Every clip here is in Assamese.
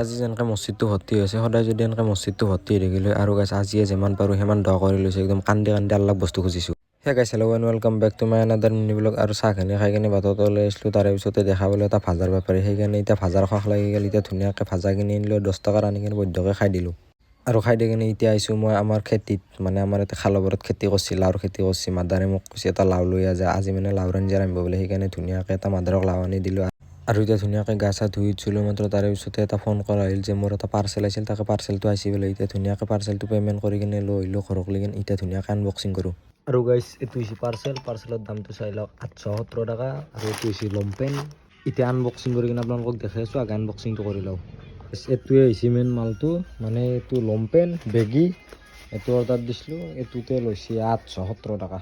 আজি যেনেকৈ মছজিদটো ভৰ্তি হৈছে সদায় যদি এনেকৈ মছজিদটো ভৰ্তি হৈ থাকিলে আৰু গাইছ আজিয়ে যিমান পাৰোঁ সিমান দোৱা কৰি লৈছোঁ একদম কান্দি আল্লাহ বস্তু খুজিছোঁ। সেই guys hello' and welcome back to my another mini blog. আৰু চাহখিনি খাই কিনে বাটত ওলাই আহিছিলোঁ, তাৰে পিছতে দেখা পালোঁ এটা ভাজাৰ বেপাৰী, সেইকাৰণে এতিয়া ভাজাৰ খোৱাক লাগি গ'ল। এতিয়া ধুনীয়াকৈ ভাজা কিনি আনিলোঁ, 10 টকাৰ আনি কিনে বৈধ্যকে খাই দিলোঁ। আৰু খাই দি কিনে এতিয়া আহিছোঁ মই আমাৰ খেতিত, মানে আমাৰ ইয়াতে খালবৰত খেতি কৰিছিল, লাওৰ খেতি কৰিছিল। মাদাৰে মোক কৈছে এটা লাও লৈ আহ, আজি মানে লাওৰ আঞ্জা ৰান্ধিব বোলে, সেইকাৰণে ধুনীয়াকৈ এটা মাদাৰক লাও আনি দিলোঁ। আৰু এতিয়া ধুনীয়াকৈ গা চা ধুই উঠিছিলোঁ মাত্ৰ, তাৰে পিছতে এটা ফোন কৰা আহিল যে মোৰ এটা পাৰ্চেল আহিছিল, তাকে পাৰ্চেলটো আহিছে বোলে। এতিয়া ধুনীয়াকৈ পাৰ্চেলটো পে'মেণ্ট কৰি কিনে লৈ আহিলোঁ ঘৰক লৈ কিনে, এতিয়া ধুনীয়াকৈ আনবক্সিং কৰোঁ। আৰু গাইছ এইটো হৈছে পাৰ্চেলৰ দামটো চাই লওক 870 টকা। আৰু এইটো হৈছে লংপেণ্ট। এতিয়া আনবক্সিং কৰি কিনে আপোনালোকক দেখাই আছোঁ, আগে আনবক্সিংটো কৰি লওঁ। এইটোৱে হৈছে মেইন মালটো, মানে এইটো লংপেণ্ট বেগী, এইটো অৰ্ডাৰ দিছিলোঁ, এইটোতে লৈছে 870 টকা।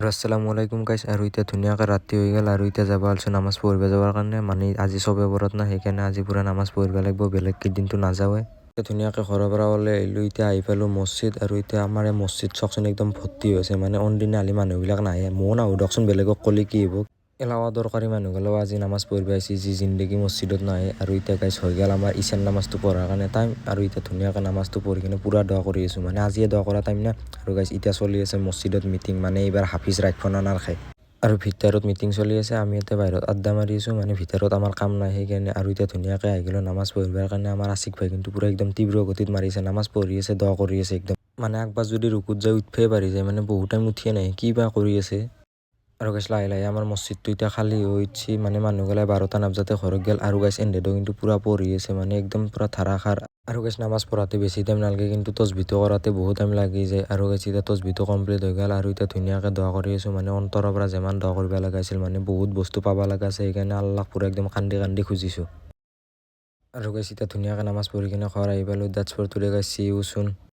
আসসালামু আলাইকুম গাইছ। আৰু এতিয়া ধুনীয়াকৈ ৰাতি হৈ গ'ল, আৰু এতিয়া যাব আলছোঁ নামাজ পঢ়িব যাবৰ কাৰণে, মানে আজি চবে বৰত না, সেইকাৰণে আজি পূৰা নামাজ পঢ়িব লাগিব, বেলেগ কেইদিনটো নাযাওঁৱে। ধুনীয়াকৈ ঘৰৰ পৰা ওলাই আহিলোঁ, এতিয়া আহি পালোঁ মছজিদ। আৰু এতিয়া আমাৰ এই মছজিদ চকচোন একদম ভৰ্তি হৈছে, মানে অনদিনা আলি মানুহবিলাক নাহে, ময়ো নাহোঁ দিয়কচোন, বেলেগক ক'লে কি হ'ব। এলাৱা দৰকাৰী মানুহগিলাও আজি নামাজ পঢ়িব আহিছে, যি জিন্দগী মছজিদত নাহে। আৰু এতিয়া গাইছ হৈ গ'ল আমাৰ ঈশান নামাজটো পঢ়াৰ কাৰণে টাইম, আৰু এতিয়া ধুনীয়াকৈ নামাজটো পঢ়ি কিনে পূৰা দোৱা কৰি আছোঁ, মানে আজিয়ে দোৱা কৰা টাইম না। আৰু গাইছ এতিয়া চলি আছে মছজিদত মিটিং, মানে এইবাৰ হাফিজ ৰাখিব না নাৰাখে। আৰু ভিতৰত মিটিং চলি আছে, আমি ইয়াতে বাহিৰত আড্ডা মাৰি আছোঁ, মানে ভিতৰত আমাৰ কাম নাই সেইকাৰণে। আৰু এতিয়া ধুনীয়াকৈ আহি গ'লোঁ নামাজ পঢ়িবৰ কাৰণে। আমাৰ আছিক ভাই কিন্তু পূৰা একদম তীব্ৰ গতিত মাৰিছে, নামাজ পঢ়ি আছে, দোৱা কৰি আছে একদম, মানে একবাৰ যদি ৰুকুত যায় উঠিবই পাৰি যায়, মানে বহুত টাইম উঠিয়ে নাই, কি বা কৰি আছে। আৰু গাইছ লাহে লাহে আমাৰ মছজিদটো এতিয়া খালী হৈ উঠিছে, মানে মানুহগিলাই 12টা নাবজাতে ঘৰত গ'ল। আৰু গাইছ এহেঁতেও কিন্তু পূৰা পঢ়ি আছে, মানে একদম পূৰা ধাৰাসাৰ। আৰু গাইছ নামাজ পঢ়াতে বেছি টাইম নালাগে, কিন্তু তছবিহটো কৰাতে বহুত টাইম লাগি যায়। আৰু গাইছ এতিয়া তছবিহটো কমপ্লিট হৈ গ'ল, আৰু এতিয়া ধুনীয়াকৈ দোৱা কৰি আছোঁ, মানে অন্তৰৰ পৰা যিমান দোৱা কৰিব লগা আছিল, মানে বহুত বস্তু পাব লগা আছে, সেইকাৰণে আল্লাহক পূৰা একদম কান্দি কান্দি খুজিছোঁ। আৰু গাইছ এতিয়া ধুনীয়াকৈ নামাজ পঢ়ি কিনে ঘৰ আহি পালোঁ। দ্যাটছ ফৰ টুডে গাইছ, চি ইউ চুন।